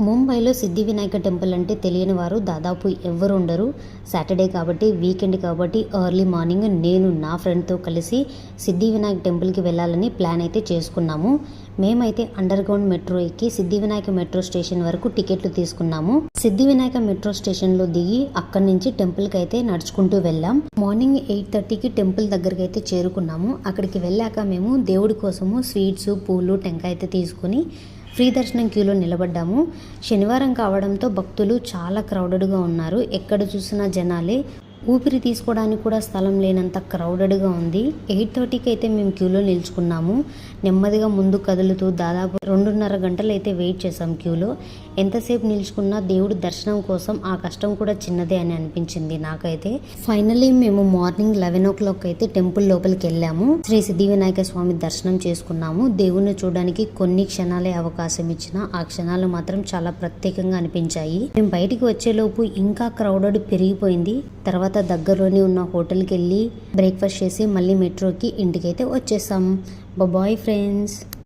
ముంబైలో సిద్ధి వినాయక టెంపుల్ అంటే తెలియని వారు దాదాపు ఎవ్వరు ఉండరు. సాటర్డే కాబట్టి, వీకెండ్ కాబట్టి ఎర్లీ మార్నింగ్ నేను నా ఫ్రెండ్తో కలిసి సిద్ధి వినాయక టెంపుల్కి వెళ్ళాలని ప్లాన్ అయితే చేసుకున్నాము. మేమైతే అండర్ గ్రౌండ్ మెట్రో ఎక్కి సిద్ధి వినాయక మెట్రో స్టేషన్ వరకు టికెట్లు తీసుకున్నాము. సిద్ధి వినాయక మెట్రో స్టేషన్లో దిగి అక్కడి నుంచి టెంపుల్కి అయితే నడుచుకుంటూ వెళ్ళాం. మార్నింగ్ 8:30కి టెంపుల్ దగ్గరికి అయితే చేరుకున్నాము. అక్కడికి వెళ్ళాక మేము దేవుడి కోసము స్వీట్స్, పూలు, టెంకాయ అయితే తీసుకొని ఫ్రీ దర్శనం క్యూలో నిలబడ్డాము. శనివారం కావడంతో భక్తులు చాలా క్రౌడెడ్గా ఉన్నారు. ఎక్కడ చూసినా జనాలే. ఊపిరి తీసుకోవడానికి కూడా స్థలం లేనంత క్రౌడెడ్గా ఉంది. 8:30కి అయితే మేము క్యూలో నిల్చుకున్నాము. నెమ్మదిగా ముందు కదులుతూ దాదాపు 2.5 గంటలు అయితే వెయిట్ చేసాం క్యూలో. ఎంతసేపు నిల్చుకున్నా దేవుడి దర్శనం కోసం ఆ కష్టం కూడా చిన్నదే అని అనిపించింది నాకైతే. ఫైనల్లీ మేము మార్నింగ్ 11 o'clock అయితే టెంపుల్ లోపలికి వెళ్ళాము. శ్రీ సిద్ధి వినాయక స్వామి దర్శనం చేసుకున్నాము. దేవుణ్ణి చూడడానికి కొన్ని క్షణాలే అవకాశం ఇచ్చిన ఆ క్షణాలు మాత్రం చాలా ప్రత్యేకంగా అనిపించాయి. మేము బయటికి వచ్చేలోపు ఇంకా క్రౌడెడ్ పెరిగిపోయింది. తర్వాత దగ్గరలోనే ఉన్న హోటల్కి వెళ్ళి బ్రేక్ఫాస్ట్ చేసి మళ్ళీ మెట్రోకి ఇంటికైతే వచ్చేసాం. Bye friends.